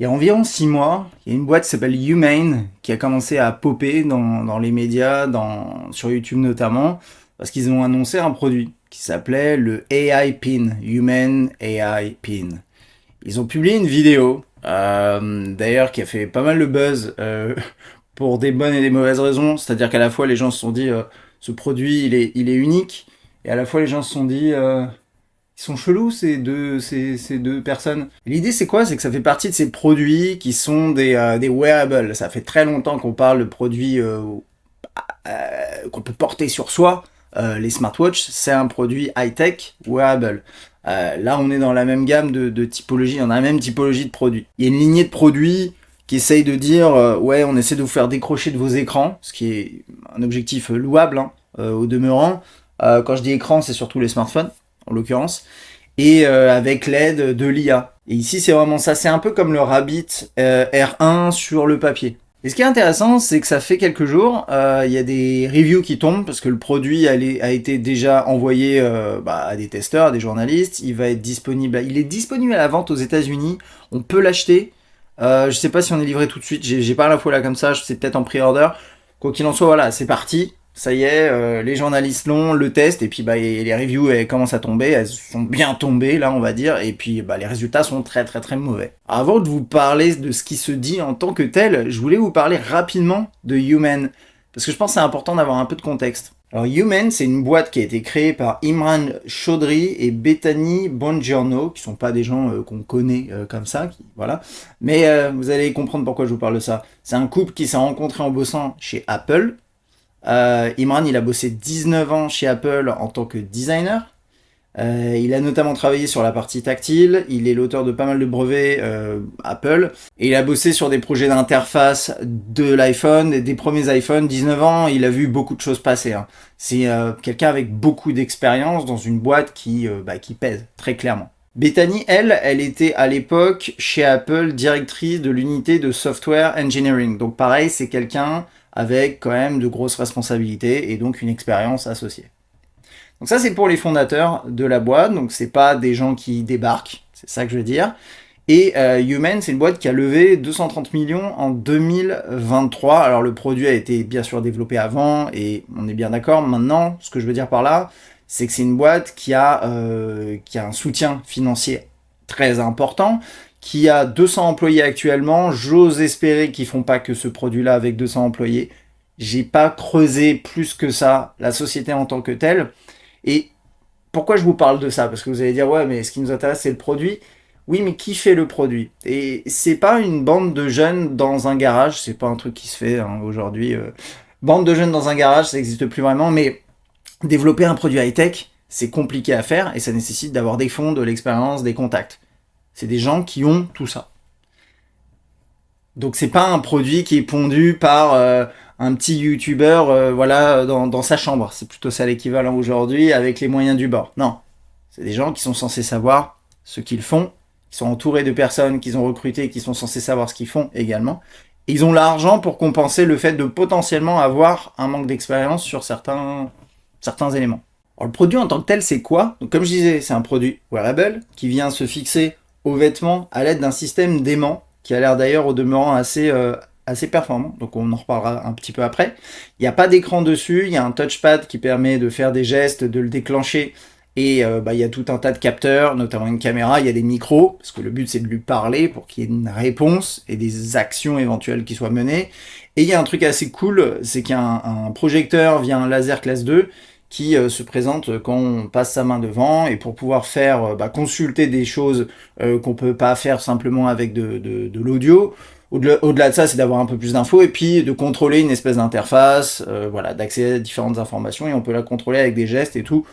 Il y a environ 6 mois, il y a une boîte qui s'appelle Humane qui a commencé à popper dans les médias, sur YouTube notamment, parce qu'ils ont annoncé un produit qui s'appelait le AI Pin, Human AI Pin. Ils ont publié une vidéo, d'ailleurs qui a fait pas mal de buzz pour des bonnes et des mauvaises raisons, c'est-à-dire qu'à la fois les gens se sont dit ce produit il est unique, et à la fois les gens se sont dit ils sont chelous ces deux personnes. L'idée c'est quoi? C'est que ça fait partie de ces produits qui sont des wearables. Ça fait très longtemps qu'on parle de produits qu'on peut porter sur soi. Les smartwatches, c'est un produit high-tech wearable. Là, on est dans la même gamme de typologies, on a la même typologie de produits. Il y a une lignée de produits qui essaye de dire ouais, on essaie de vous faire décrocher de vos écrans, ce qui est un objectif louable hein, au demeurant. Quand je dis écran, c'est surtout les smartphones, en l'occurrence, et avec l'aide de l'IA. Et ici, c'est vraiment ça. C'est un peu comme le Rabbit R1 sur le papier. Et ce qui est intéressant, c'est que ça fait quelques jours, il y a des reviews qui tombent parce que le produit a été déjà envoyé à des testeurs, à des journalistes. Il est disponible à la vente aux États-Unis. On peut l'acheter. Je sais pas si on est livré tout de suite. J'ai pas l'info là comme ça. C'est peut-être en pre-order. Quoi qu'il en soit, voilà, c'est parti. Ça y est, les journalistes l'ont, le testent, et puis les reviews elles commencent à tomber, elles sont bien tombées là on va dire, et puis les résultats sont très très très mauvais. Avant de vous parler de ce qui se dit en tant que tel, je voulais vous parler rapidement de Human, parce que je pense que c'est important d'avoir un peu de contexte. Alors Human, c'est une boîte qui a été créée par Imran Chaudhry et Bethany Bongiorno, qui sont pas des gens qu'on connaît comme ça, voilà. Mais vous allez comprendre pourquoi je vous parle de ça. C'est un couple qui s'est rencontré en bossant chez Apple. Imran, il a bossé 19 ans chez Apple en tant que designer. Il a notamment travaillé sur la partie tactile. Il est l'auteur de pas mal de brevets Apple. Et il a bossé sur des projets d'interface de l'iPhone, des premiers iPhones. 19 ans, il a vu beaucoup de choses passer. Hein. C'est quelqu'un avec beaucoup d'expérience dans une boîte qui pèse, très clairement. Bethany, elle était à l'époque chez Apple directrice de l'unité de software engineering. Donc pareil, c'est quelqu'un avec quand même de grosses responsabilités et donc une expérience associée. Donc ça c'est pour les fondateurs de la boîte, donc c'est pas des gens qui débarquent, c'est ça que je veux dire. Et Human, c'est une boîte qui a levé 230 millions en 2023. Alors le produit a été bien sûr développé avant et on est bien d'accord. Maintenant, ce que je veux dire par là, c'est que c'est une boîte qui a un soutien financier très important, qui a 200 employés actuellement. J'ose espérer qu'ils font pas que ce produit-là avec 200 employés. J'ai pas creusé plus que ça la société en tant que telle. Et pourquoi je vous parle de ça? Parce que vous allez dire, ouais, mais ce qui nous intéresse, c'est le produit. Oui, mais qui fait le produit? Et c'est pas une bande de jeunes dans un garage, c'est pas un truc qui se fait hein, aujourd'hui. Bande de jeunes dans un garage, ça n'existe plus vraiment, mais développer un produit high-tech, c'est compliqué à faire et ça nécessite d'avoir des fonds, de l'expérience, des contacts. C'est des gens qui ont tout ça. Donc c'est pas un produit qui est pondu par un petit youtubeur dans sa chambre. C'est plutôt ça l'équivalent aujourd'hui avec les moyens du bord. Non, c'est des gens qui sont censés savoir ce qu'ils font, qui sont entourés de personnes qu'ils ont recrutées, qui sont censés savoir ce qu'ils font également. Et ils ont l'argent pour compenser le fait de potentiellement avoir un manque d'expérience sur certains éléments. Alors le produit en tant que tel, c'est quoi? Donc comme je disais, c'est un produit wearable qui vient se fixer aux vêtements à l'aide d'un système d'aimant qui a l'air d'ailleurs au demeurant assez performant, donc on en reparlera un petit peu après. Il n'y a pas d'écran dessus, il y a un touchpad qui permet de faire des gestes, de le déclencher, et il y a tout un tas de capteurs, notamment une caméra, il y a des micros, parce que le but c'est de lui parler pour qu'il y ait une réponse et des actions éventuelles qui soient menées. Et il y a un truc assez cool, c'est qu'il y a un projecteur via un laser classe 2 qui se présente quand on passe sa main devant, et pour pouvoir faire consulter des choses qu'on peut pas faire simplement avec de l'audio. Au-delà de ça, c'est d'avoir un peu plus d'infos et puis de contrôler une espèce d'interface, d'accéder à différentes informations, et on peut la contrôler avec des gestes et tout.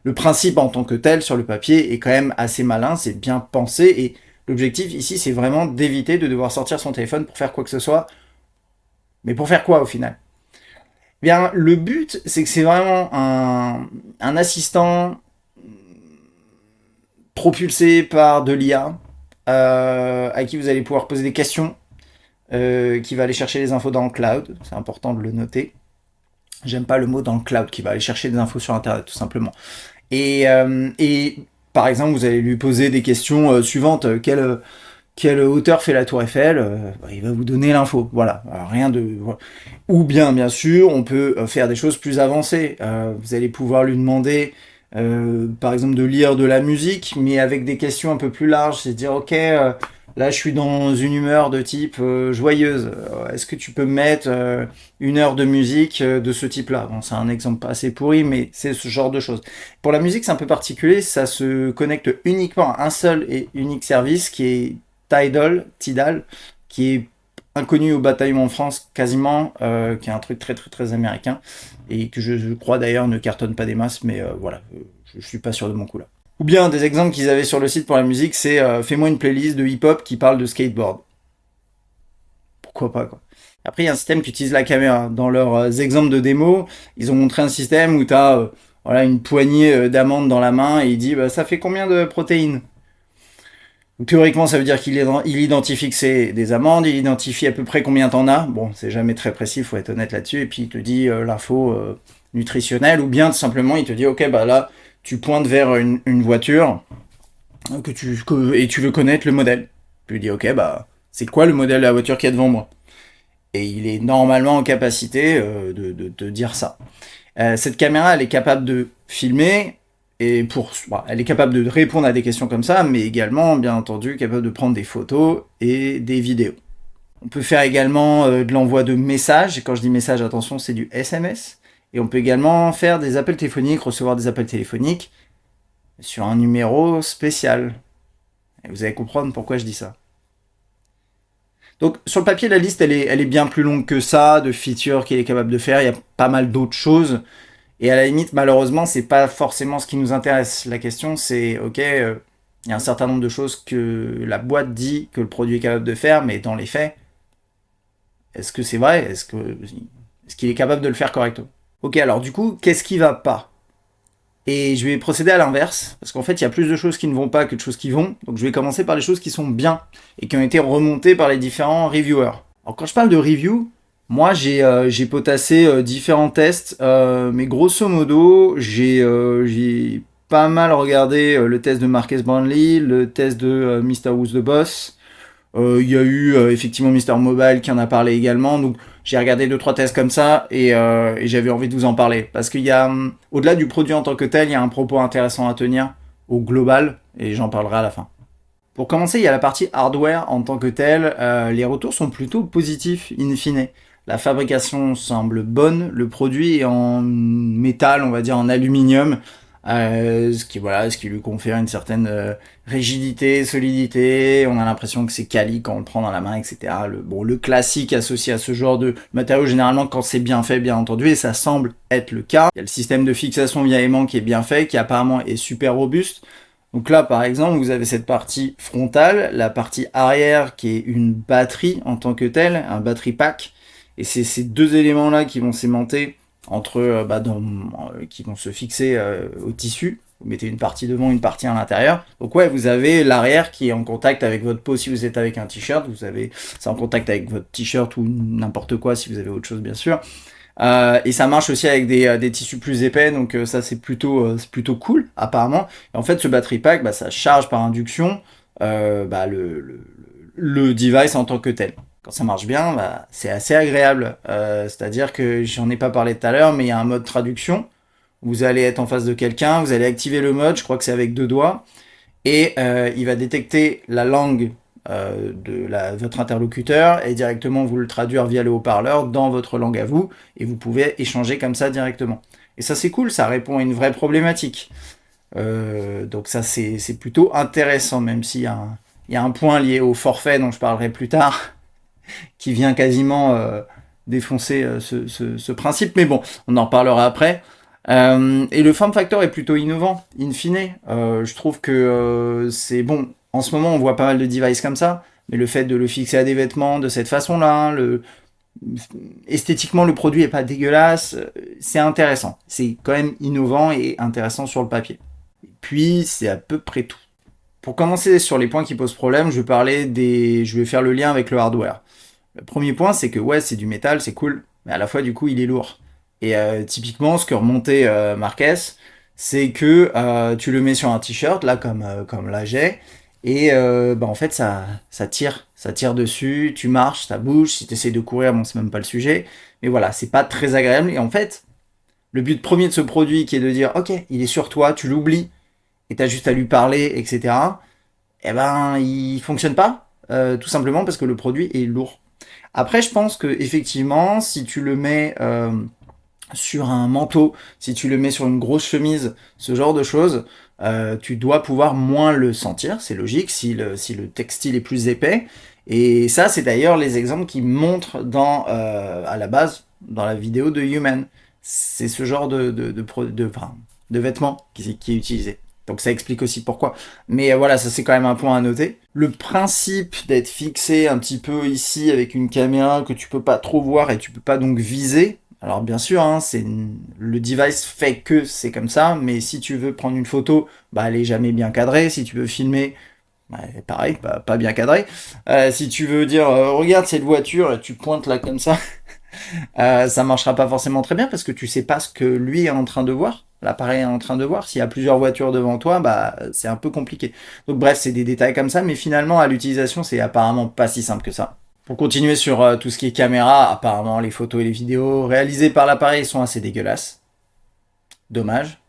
Le principe en tant que tel sur le papier est quand même assez malin, c'est bien pensé, et l'objectif ici c'est vraiment d'éviter de devoir sortir son téléphone pour faire quoi que ce soit. Mais pour faire quoi au final? Bien, le but, c'est que c'est vraiment un assistant propulsé par de l'IA à qui vous allez pouvoir poser des questions, qui va aller chercher les infos dans le cloud. C'est important de le noter. J'aime pas le mot dans le cloud, qui va aller chercher des infos sur Internet, tout simplement. Et par exemple, vous allez lui poser des questions suivantes. quelle hauteur fait la tour Eiffel, il va vous donner l'info. Voilà, alors, rien de... Voilà. Ou bien sûr, on peut faire des choses plus avancées. Vous allez pouvoir lui demander, par exemple, de lire de la musique, mais avec des questions un peu plus larges. C'est dire, ok, là je suis dans une humeur de type joyeuse. Est-ce que tu peux me mettre 1 heure de musique de ce type-là? Bon, c'est un exemple assez pourri, mais c'est ce genre de choses. Pour la musique, c'est un peu particulier. Ça se connecte uniquement à un seul et unique service qui est Tidal, qui est inconnu au bataillon en France quasiment, qui est un truc très très très américain et que je crois d'ailleurs ne cartonne pas des masses, mais voilà, je suis pas sûr de mon coup là. Ou bien des exemples qu'ils avaient sur le site pour la musique, c'est fais-moi une playlist de hip-hop qui parle de skateboard. Pourquoi pas quoi. Après il y a un système qui utilise la caméra. Dans leurs exemples de démo, ils ont montré un système où tu as voilà, une poignée d'amandes dans la main et il dit bah, ça fait combien de protéines? Théoriquement, ça veut dire qu'il identifie que c'est des amandes, il identifie à peu près combien t'en as. Bon, c'est jamais très précis, faut être honnête là-dessus. Et puis il te dit l'info nutritionnelle, ou bien tout simplement il te dit ok bah là tu pointes vers une voiture et tu veux connaître le modèle. Tu lui dis ok bah c'est quoi le modèle de la voiture qui est devant moi? Et il est normalement en capacité de te dire ça. Cette caméra, elle est capable de filmer. Et elle est capable de répondre à des questions comme ça, mais également, bien entendu, capable de prendre des photos et des vidéos. On peut faire également de l'envoi de messages. Et quand je dis message, attention, c'est du SMS. Et on peut également faire des appels téléphoniques, recevoir des appels téléphoniques sur un numéro spécial. Et vous allez comprendre pourquoi je dis ça. Donc sur le papier, la liste, elle est bien plus longue que ça, de features qu'il est capable de faire. Il y a pas mal d'autres choses. Et à la limite, malheureusement, c'est pas forcément ce qui nous intéresse. La question, c'est, ok, il y a un certain nombre de choses que la boîte dit que le produit est capable de faire, mais dans les faits, est-ce que c'est vrai? Est-ce qu'il est capable de le faire correctement? Ok, alors du coup, qu'est-ce qui va pas? Et je vais procéder à l'inverse, parce qu'en fait, il y a plus de choses qui ne vont pas que de choses qui vont. Donc je vais commencer par les choses qui sont bien, et qui ont été remontées par les différents reviewers. Alors quand je parle de review, moi, j'ai potassé différents tests, mais grosso modo, j'ai pas mal regardé le test de Marques Brownlee, le test de Mr. Who's the Boss. Il y a eu effectivement Mr. Mobile qui en a parlé également. Donc, j'ai regardé 2-3 tests comme ça et j'avais envie de vous en parler. Parce qu'il y a, au-delà du produit en tant que tel, il y a un propos intéressant à tenir au global et j'en parlerai à la fin. Pour commencer, il y a la partie hardware en tant que telle. Les retours sont plutôt positifs in fine. La fabrication semble bonne, le produit est en métal, on va dire en aluminium, ce qui lui confère une certaine rigidité, solidité. On a l'impression que c'est quali quand on le prend dans la main, etc. Le classique associé à ce genre de matériau, généralement quand c'est bien fait, bien entendu, et ça semble être le cas. Il y a le système de fixation via aimant qui est bien fait, qui apparemment est super robuste. Donc là, par exemple, vous avez cette partie frontale, la partie arrière qui est une batterie en tant que telle, un battery pack. Et c'est ces deux éléments-là qui vont s'aimanter entre, qui vont se fixer au tissu. Vous mettez une partie devant, une partie à l'intérieur. Donc ouais, vous avez l'arrière qui est en contact avec votre peau si vous êtes avec un t-shirt. Vous avez ça en contact avec votre t-shirt ou n'importe quoi si vous avez autre chose, bien sûr. Et ça marche aussi avec des tissus plus épais, donc ça c'est plutôt cool apparemment. Et en fait, ce battery pack, ça charge par induction le device en tant que tel. Quand ça marche bien, c'est assez agréable. C'est-à-dire que j'en ai pas parlé tout à l'heure, mais il y a un mode traduction. Vous allez être en face de quelqu'un, vous allez activer le mode, je crois que c'est avec 2 doigts, et il va détecter la langue votre interlocuteur et directement vous le traduire via le haut-parleur dans votre langue à vous, et vous pouvez échanger comme ça directement. Et ça c'est cool, ça répond à une vraie problématique. Donc ça c'est plutôt intéressant, même s'il y a un point lié au forfait dont je parlerai plus tard, qui vient quasiment défoncer ce principe, mais bon, on en reparlera après. Et le form factor est plutôt innovant, in fine. Je trouve que c'est bon. En ce moment, on voit pas mal de devices comme ça, mais le fait de le fixer à des vêtements de cette façon-là, esthétiquement, le produit est pas dégueulasse, c'est intéressant. C'est quand même innovant et intéressant sur le papier. Et puis, c'est à peu près tout. Pour commencer sur les points qui posent problème, je vais faire le lien avec le hardware. Le premier point, c'est que ouais, c'est du métal, c'est cool, mais à la fois, du coup, il est lourd. Et typiquement, ce que remontait Marques, c'est que tu le mets sur un t-shirt, là, comme là j'ai, Et en fait, ça tire dessus, tu marches, ça bouge. Si tu essaies de courir, bon, c'est même pas le sujet. Mais voilà, c'est pas très agréable. Et en fait, le but premier de ce produit qui est de dire, ok, il est sur toi, tu l'oublies, et tu as juste à lui parler, etc. Eh ben, il fonctionne pas, tout simplement parce que le produit est lourd. Après, je pense que effectivement, si tu le mets sur un manteau, si tu le mets sur une grosse chemise, ce genre de choses, tu dois pouvoir moins le sentir, c'est logique, si le textile est plus épais. Et ça, c'est d'ailleurs les exemples qui montrent à la base, dans la vidéo de Human. C'est ce genre de vêtements qui est utilisé. Donc ça explique aussi pourquoi. Mais voilà, ça c'est quand même un point à noter. Le principe d'être fixé un petit peu ici avec une caméra que tu peux pas trop voir et tu peux pas donc viser. Alors bien sûr, hein, le device fait que c'est comme ça, mais si tu veux prendre une photo, bah elle est jamais bien cadrée. Si tu veux filmer, bah, pareil, bah, pas bien cadré. Si tu veux dire, regarde cette voiture, et tu pointes là comme ça marchera pas forcément très bien parce que tu sais pas ce que lui est en train de voir, l'appareil est en train de voir. S'il y a plusieurs voitures devant toi, bah c'est un peu compliqué. Donc bref, c'est des détails comme ça, mais finalement à l'utilisation, c'est apparemment pas si simple que ça. Pour continuer sur tout ce qui est caméra, apparemment les photos et les vidéos réalisées par l'appareil sont assez dégueulasses. Dommage,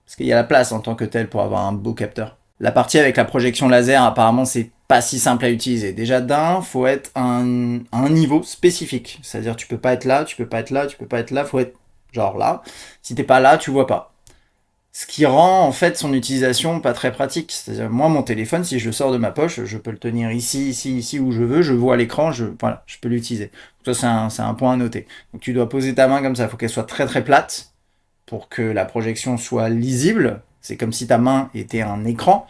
parce qu'il y a la place en tant que tel pour avoir un beau capteur. La partie avec la projection laser, apparemment, c'est pas si simple à utiliser. Déjà d'un, faut être à un niveau spécifique. C'est-à-dire tu peux pas être là, tu peux pas être là, tu peux pas être là, faut être genre là. Si t'es pas là, tu vois pas. Ce qui rend en fait son utilisation pas très pratique. C'est-à-dire moi mon téléphone, si je le sors de ma poche, je peux le tenir ici, ici, ici où je veux, je vois l'écran, voilà, je peux l'utiliser. Donc ça c'est un point à noter. Donc tu dois poser ta main comme ça, il faut qu'elle soit très très plate pour que la projection soit lisible. C'est comme si ta main était un écran.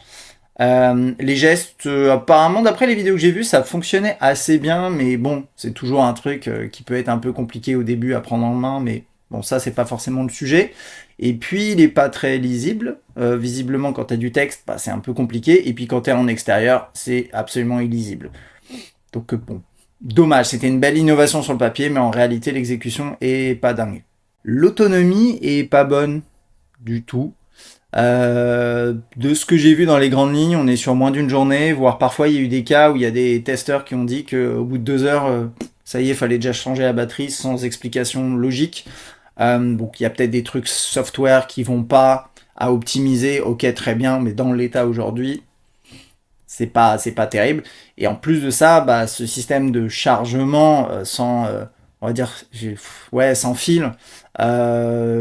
Les gestes, apparemment, d'après les vidéos que j'ai vues, ça fonctionnait assez bien, mais bon, c'est toujours un truc qui peut être un peu compliqué au début à prendre en main, mais bon, ça, c'est pas forcément le sujet. Et puis, il est pas très lisible. Visiblement, quand tu as du texte, bah, c'est un peu compliqué, et puis quand tu es en extérieur, c'est absolument illisible. Donc, bon, dommage, c'était une belle innovation sur le papier, mais en réalité, l'exécution est pas dingue. L'autonomie est pas bonne du tout. De ce que j'ai vu dans les grandes lignes, on est sur moins d'une journée, voire parfois il y a eu des cas où il y a des testeurs qui ont dit qu'au bout de 2 heures, ça y est, il fallait déjà changer la batterie sans explication logique. Donc il y a peut-être des trucs software qui vont pas à optimiser, ok très bien, mais dans l'état aujourd'hui, c'est pas terrible. Et en plus de ça, bah, ce système de chargement on va dire, sans fil,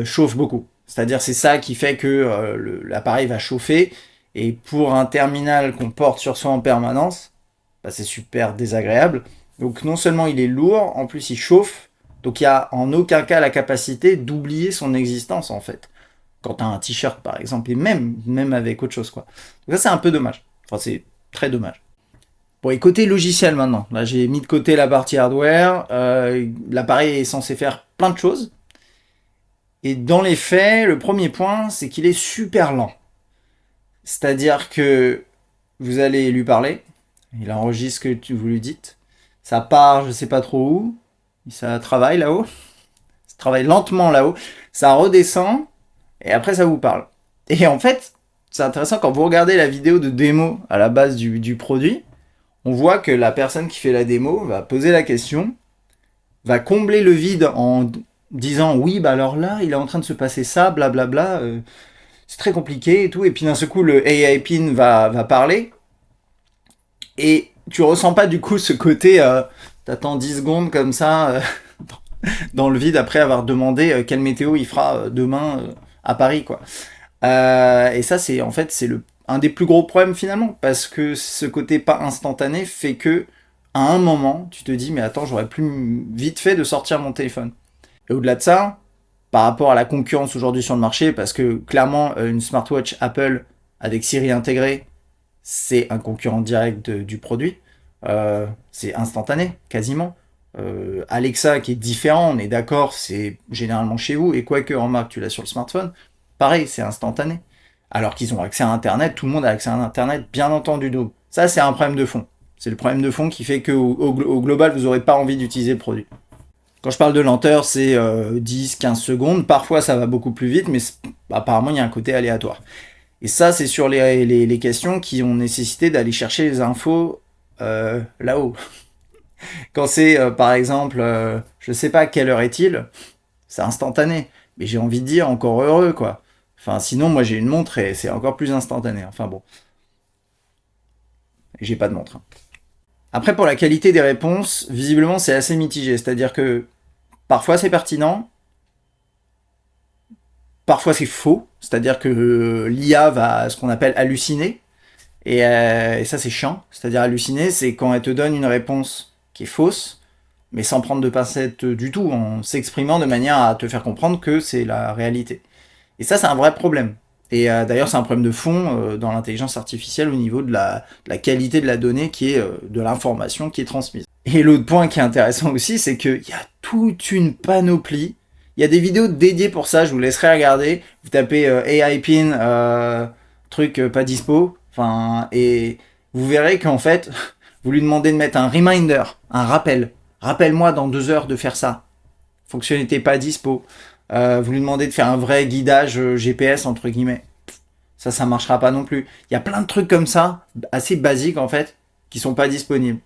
chauffe beaucoup. C'est-à-dire c'est ça qui fait que l'appareil va chauffer. Et pour un terminal qu'on porte sur soi en permanence, bah, c'est super désagréable. Donc non seulement il est lourd, en plus il chauffe. Donc il n'y a en aucun cas la capacité d'oublier son existence en fait. Quand tu as un t-shirt par exemple, et même avec autre chose quoi. Donc ça c'est un peu dommage. Enfin c'est très dommage. Bon, et côté logiciel maintenant, là j'ai mis de côté la partie hardware, l'appareil est censé faire plein de choses, et dans les faits, le premier point, c'est qu'il est super lent. C'est-à-dire que vous allez lui parler, il enregistre ce que vous lui dites, ça part je sais pas trop où, ça travaille là-haut, ça travaille lentement là-haut, ça redescend, et après ça vous parle. Et en fait, c'est intéressant quand vous regardez la vidéo de démo à la base du produit, on voit que la personne qui fait la démo va poser la question, va combler le vide en disant oui, bah alors là, il est en train de se passer ça, blablabla, c'est très compliqué et tout, et puis d'un seul coup, le AI Pin va parler, et tu ressens pas du coup ce côté, t'attends 10 secondes comme ça, dans le vide après avoir demandé quelle météo il fera demain à Paris, quoi. Et ça, c'est en fait, c'est un des plus gros problèmes finalement, parce que ce côté pas instantané fait que à un moment, tu te dis mais attends, j'aurais plus vite fait de sortir mon téléphone. Et au-delà de ça, par rapport à la concurrence aujourd'hui sur le marché, parce que clairement une smartwatch Apple avec Siri intégré, c'est un concurrent direct du produit. C'est instantané, quasiment. Alexa qui est différent, on est d'accord, c'est généralement chez vous, et quoique remarque, tu l'as sur le smartphone, pareil, c'est instantané. Alors qu'ils ont accès à Internet, tout le monde a accès à Internet, bien entendu. Donc ça, c'est un problème de fond. C'est le problème de fond qui fait qu'au global, vous n'aurez pas envie d'utiliser le produit. Quand je parle de lenteur, c'est 10-15 secondes. Parfois, ça va beaucoup plus vite, mais apparemment, il y a un côté aléatoire. Et ça, c'est sur les questions qui ont nécessité d'aller chercher les infos là-haut. Quand c'est, par exemple, je sais pas quelle heure est-il, c'est instantané. Mais j'ai envie de dire encore heureux, quoi. Enfin, sinon, moi, j'ai une montre et c'est encore plus instantané. Enfin bon. Et j'ai pas de montre. Après, pour la qualité des réponses, visiblement, c'est assez mitigé. C'est-à-dire que parfois, c'est pertinent. Parfois, c'est faux. C'est-à-dire que l'IA va, ce qu'on appelle halluciner. Et ça, c'est chiant. C'est-à-dire halluciner, c'est quand elle te donne une réponse qui est fausse, mais sans prendre de pincettes du tout, en s'exprimant de manière à te faire comprendre que c'est la réalité. Et ça, c'est un vrai problème. Et d'ailleurs, c'est un problème de fond dans l'intelligence artificielle au niveau de la qualité de la donnée qui est de l'information qui est transmise. Et l'autre point qui est intéressant aussi, c'est qu'il y a toute une panoplie. Il y a des vidéos dédiées pour ça, je vous laisserai regarder. Vous tapez AI pin, truc pas dispo, enfin, et vous verrez qu'en fait, vous lui demandez de mettre un reminder, un rappel. Rappelle-moi dans 2 heures de faire ça. Fonctionnalité pas dispo. Vous lui demandez de faire un vrai guidage GPS entre guillemets. Ça marchera pas non plus. Il y a plein de trucs comme ça, assez basiques en fait, qui sont pas disponibles.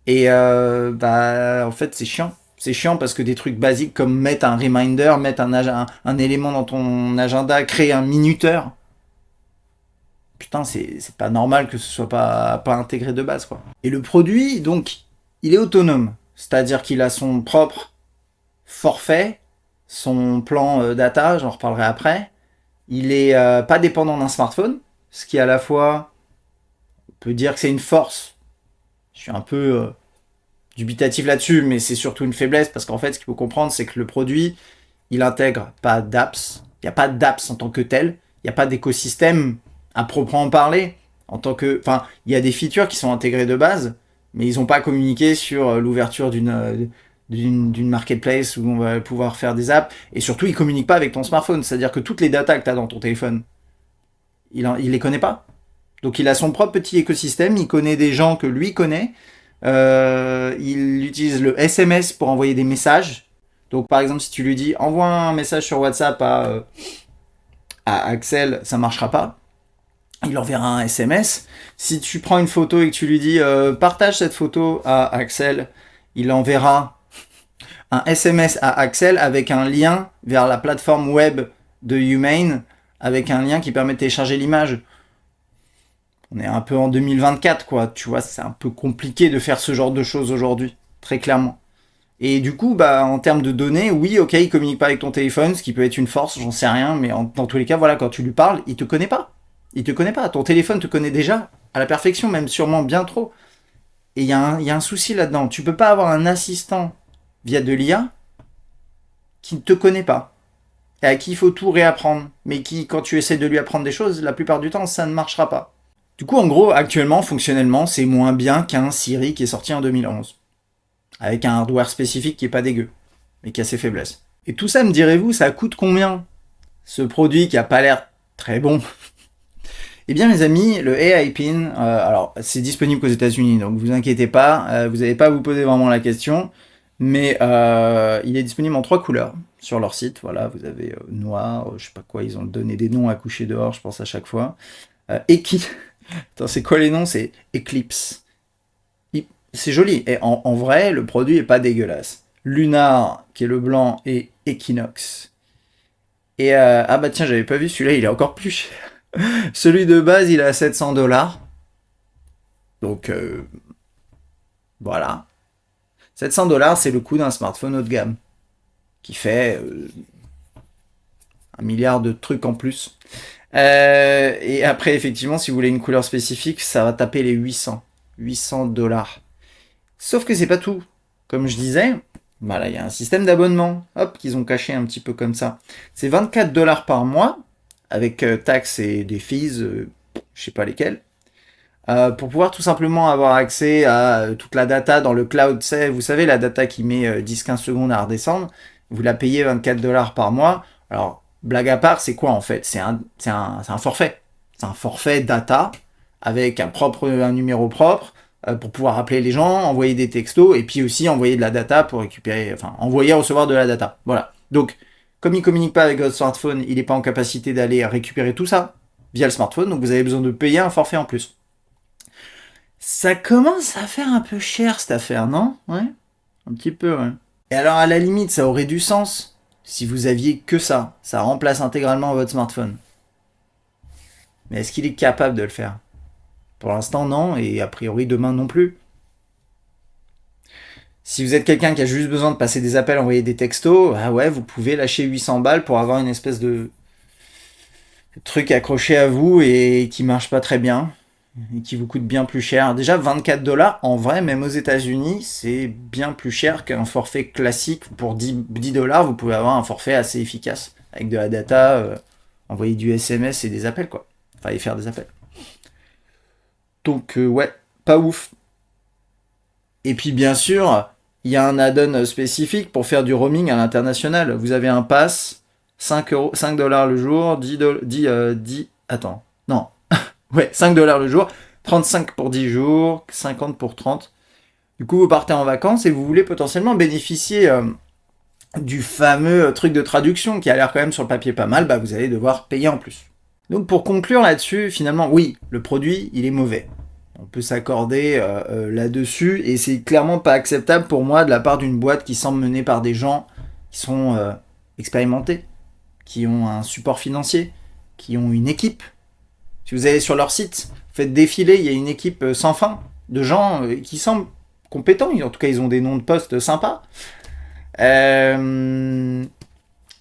Et en fait, c'est chiant. C'est chiant parce que des trucs basiques comme mettre un reminder, mettre un élément dans ton agenda, créer un minuteur. Putain, c'est pas normal que ce soit pas intégré de base, quoi. Et le produit, donc, il est autonome. C'est-à-dire qu'il a son propre forfait, son plan data, j'en reparlerai après. Il est pas dépendant d'un smartphone, ce qui à la fois, on peut dire que c'est une force. Je suis un peu dubitatif là-dessus, mais c'est surtout une faiblesse, parce qu'en fait, ce qu'il faut comprendre, c'est que le produit, il intègre pas d'apps. Il n'y a pas d'apps en tant que tel. Il n'y a pas d'écosystème à proprement parler. En tant que, enfin, il y a des features qui sont intégrées de base, mais ils n'ont pas communiqué sur l'ouverture d'une marketplace où on va pouvoir faire des apps. Et surtout, ils communiquent pas avec ton smartphone. C'est-à-dire que toutes les datas que tu as dans ton téléphone, il les connaît pas. Donc il a son propre petit écosystème, il connaît des gens que lui connaît. Il utilise le SMS pour envoyer des messages. Donc par exemple, si tu lui dis envoie un message sur WhatsApp à Axel, ça marchera pas. Il enverra un SMS. Si tu prends une photo et que tu lui dis partage cette photo à Axel, il enverra un SMS à Axel avec un lien vers la plateforme web de Humane, avec un lien qui permet de télécharger l'image. On est un peu en 2024, quoi. Tu vois, c'est un peu compliqué de faire ce genre de choses aujourd'hui, très clairement. Et du coup, en termes de données, oui, ok, il communique pas avec ton téléphone, ce qui peut être une force, j'en sais rien, mais dans tous les cas, voilà, quand tu lui parles, il te connaît pas. Il te connaît pas. Ton téléphone te connaît déjà à la perfection, même sûrement bien trop. Et il y a un souci là-dedans. Tu peux pas avoir un assistant via de l'IA qui ne te connaît pas. Et à qui il faut tout réapprendre. Mais qui, quand tu essaies de lui apprendre des choses, la plupart du temps, ça ne marchera pas. Du coup, en gros, actuellement, fonctionnellement, c'est moins bien qu'un Siri qui est sorti en 2011. Avec un hardware spécifique qui est pas dégueu, mais qui a ses faiblesses. Et tout ça, me direz-vous, ça coûte combien? Ce produit qui a pas l'air très bon. Eh bien, mes amis, le AI Pin, alors c'est disponible qu'aux États-Unis, donc vous inquiétez pas, vous n'allez pas à vous poser vraiment la question, mais il est disponible en 3 couleurs sur leur site. Voilà, vous avez noir, je sais pas quoi, ils ont donné des noms à coucher dehors, je pense à chaque fois. Attends, c'est quoi les noms? C'est Eclipse. C'est joli. Et en vrai, le produit est pas dégueulasse. Lunar, qui est le blanc, et Equinox. Et ah bah tiens, j'avais pas vu celui-là, il est encore plus cher. Celui de base, il est à 700$. Donc voilà. 700$, c'est le coût d'un smartphone haut de gamme. Qui fait 1 milliard de trucs en plus. Et après, effectivement, si vous voulez une couleur spécifique, ça va taper les 800$. Sauf que c'est pas tout. Comme je disais, là, il y a un système d'abonnement. Hop, qu'ils ont caché un petit peu comme ça. C'est 24$ par mois, avec taxes et des fees, je sais pas lesquels, pour pouvoir tout simplement avoir accès à toute la data dans le cloud. Vous savez, la data qui met 10-15 secondes à redescendre, vous la payez 24$ par mois. Alors, blague à part, c'est quoi en fait? C'est un forfait. C'est un forfait data avec un numéro propre pour pouvoir appeler les gens, envoyer des textos et puis aussi envoyer de la data pour récupérer, enfin envoyer et recevoir de la data. Voilà. Donc, comme il communique pas avec votre smartphone, il n'est pas en capacité d'aller récupérer tout ça. via le smartphone, donc vous avez besoin de payer un forfait en plus. Ça commence à faire un peu cher cette affaire, non? Ouais, un petit peu, ouais. Et alors à la limite, ça aurait du sens si vous aviez que ça. Ça remplace intégralement votre smartphone. Mais est-ce qu'il est capable de le faire? Pour l'instant, non, et a priori demain non plus. Si vous êtes quelqu'un qui a juste besoin de passer des appels, envoyer des textos, ah ouais, vous pouvez lâcher 800 balles pour avoir une espèce de truc accroché à vous et qui marche pas très bien et qui vous coûte bien plus cher. Déjà 24 dollars, en vrai, même aux États-Unis, c'est bien plus cher qu'un forfait classique. Pour 10 dollars, vous pouvez avoir un forfait assez efficace avec de la data, envoyer du SMS et des appels, quoi. Enfin, et faire des appels. Donc, ouais, pas ouf. Et puis, bien sûr, il y a un add-on spécifique pour faire du roaming à l'international. Vous avez un pass, 5 dollars le jour, 10, attends, non, ouais, 5 dollars le jour, 35 pour 10 jours, 50 pour 30. Du coup, vous partez en vacances et vous voulez potentiellement bénéficier du fameux truc de traduction qui a l'air quand même sur le papier pas mal, bah vous allez devoir payer en plus. Donc pour conclure là-dessus, finalement, oui, le produit, il est mauvais. On peut s'accorder là-dessus, et c'est clairement pas acceptable pour moi de la part d'une boîte qui semble menée par des gens qui sont expérimentés, qui ont un support financier, qui ont une équipe. Si vous allez sur leur site, vous faites défiler, il y a une équipe sans fin de gens qui semblent compétents, en tout cas ils ont des noms de postes sympas.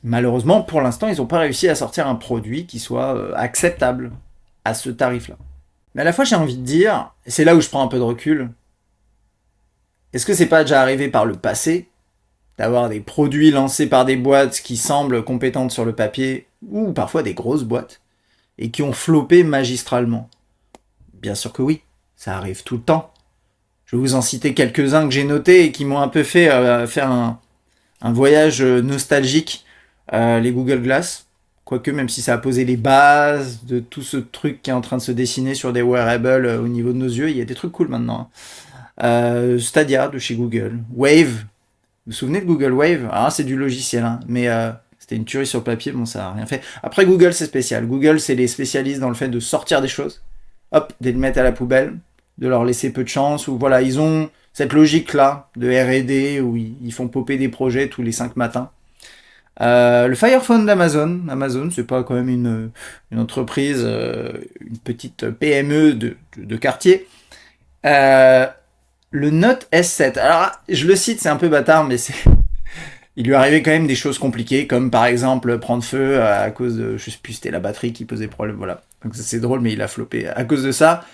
Malheureusement, pour l'instant, ils n'ont pas réussi à sortir un produit qui soit acceptable à ce tarif-là. Mais à la fois, j'ai envie de dire, et c'est là où je prends un peu de recul, est-ce que c'est pas déjà arrivé par le passé d'avoir des produits lancés par des boîtes qui semblent compétentes sur le papier, ou parfois des grosses boîtes, et qui ont floppé magistralement? Bien sûr que oui, ça arrive tout le temps. Je vais vous en citer quelques-uns que j'ai notés et qui m'ont un peu fait faire un voyage nostalgique, les Google Glass. Quoique, même si ça a posé les bases de tout ce truc qui est en train de se dessiner sur des wearables au niveau de nos yeux, il y a des trucs cool maintenant. Stadia de chez Google. Wave. Vous vous souvenez de Google Wave? Ah, c'est du logiciel, hein, mais c'était une tuerie sur le papier, bon, ça a rien fait. Après, Google, c'est spécial. Google, c'est les spécialistes dans le fait de sortir des choses, hop, de les mettre à la poubelle, de leur laisser peu de chance, ou voilà, ils ont cette logique-là de R&D où ils font popper des projets tous les 5 matins. Le Fire Phone d'Amazon. Amazon, c'est pas quand même une entreprise, une petite PME de quartier. Le Note S7. Alors, je le cite, c'est un peu bâtard, mais il lui arrivait quand même des choses compliquées, comme par exemple prendre feu à cause de, je sais plus, c'était la batterie qui posait problème, voilà. Donc ça, c'est drôle, mais il a floppé à cause de ça.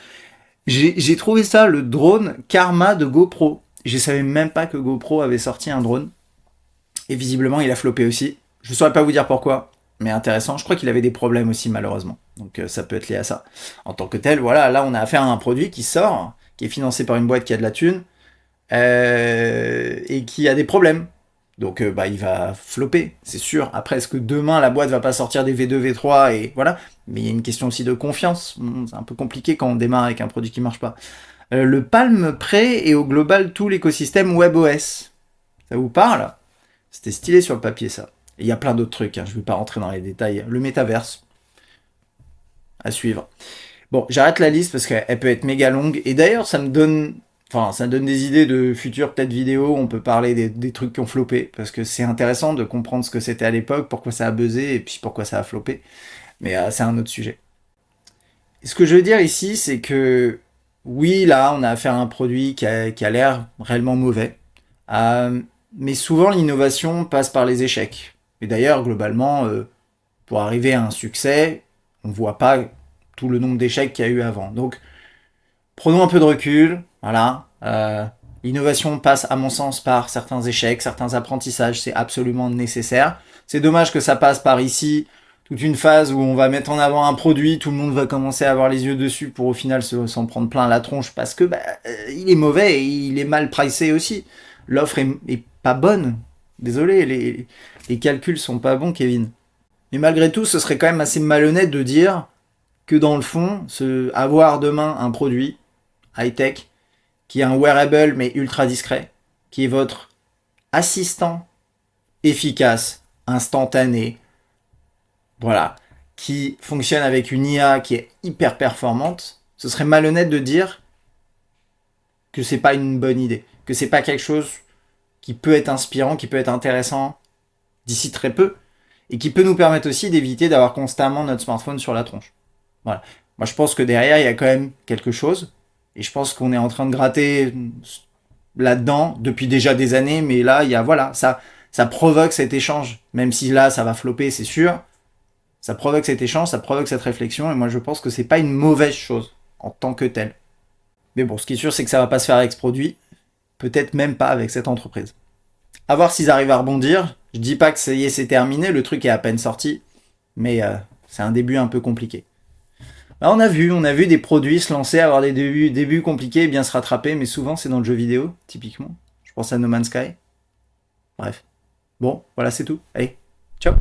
J'ai trouvé ça, le drone Karma de GoPro. Je savais même pas que GoPro avait sorti un drone. Et visiblement, il a floppé aussi. Je ne saurais pas vous dire pourquoi, mais intéressant. Je crois qu'il avait des problèmes aussi, malheureusement. Donc ça peut être lié à ça. En tant que tel, voilà, là, on a affaire à un produit qui sort, qui est financé par une boîte qui a de la thune, et qui a des problèmes. Donc bah, il va flopper, c'est sûr. Après, est-ce que demain, la boîte va pas sortir des V2, V3, et voilà. Mais il y a une question aussi de confiance. C'est un peu compliqué quand on démarre avec un produit qui marche pas. Le Palm Pre et au global tout l'écosystème WebOS. Ça vous parle? C'était stylé sur le papier, ça. Et il y a plein d'autres trucs, hein, je ne vais pas rentrer dans les détails. Le métaverse, à suivre. Bon, j'arrête la liste parce qu'elle peut être méga longue. Et d'ailleurs, ça me donne des idées de futures peut-être vidéos où on peut parler des trucs qui ont floppé. Parce que c'est intéressant de comprendre ce que c'était à l'époque, pourquoi ça a buzzé et puis pourquoi ça a floppé. Mais c'est un autre sujet. Et ce que je veux dire ici, c'est que oui, là, on a affaire à un produit qui a l'air réellement mauvais. Mais souvent, l'innovation passe par les échecs. Et d'ailleurs, globalement, pour arriver à un succès, on ne voit pas tout le nombre d'échecs qu'il y a eu avant. Donc, prenons un peu de recul. Voilà. L'innovation passe, à mon sens, par certains échecs, certains apprentissages. C'est absolument nécessaire. C'est dommage que ça passe par ici, toute une phase où on va mettre en avant un produit, tout le monde va commencer à avoir les yeux dessus pour au final s'en prendre plein la tronche parce que il est mauvais et il est mal pricé aussi. L'offre est pas bonne. Désolé, les calculs sont pas bons, Kevin. Mais malgré tout, ce serait quand même assez malhonnête de dire que dans le fond, avoir demain un produit high-tech qui est un wearable mais ultra discret, qui est votre assistant efficace, instantané, voilà, qui fonctionne avec une IA qui est hyper performante, ce serait malhonnête de dire que c'est pas une bonne idée, que c'est pas quelque chose qui peut être inspirant, qui peut être intéressant d'ici très peu, et qui peut nous permettre aussi d'éviter d'avoir constamment notre smartphone sur la tronche. Voilà. Moi, je pense que derrière, il y a quand même quelque chose, et je pense qu'on est en train de gratter là-dedans depuis déjà des années, mais là, il y a, voilà, ça provoque cet échange, même si là, ça va flopper, c'est sûr, ça provoque cet échange, ça provoque cette réflexion, et moi, je pense que c'est pas une mauvaise chose, en tant que telle. Mais bon, ce qui est sûr, c'est que ça va pas se faire avec ce produit, peut-être même pas avec cette entreprise. À voir s'ils arrivent à rebondir. Je dis pas que ça y est, c'est terminé, le truc est à peine sorti, mais c'est un début un peu compliqué. Là, on a vu des produits se lancer, avoir des débuts compliqués et bien se rattraper, mais souvent c'est dans le jeu vidéo, typiquement. Je pense à No Man's Sky. Bref. Bon, voilà, c'est tout. Allez, ciao.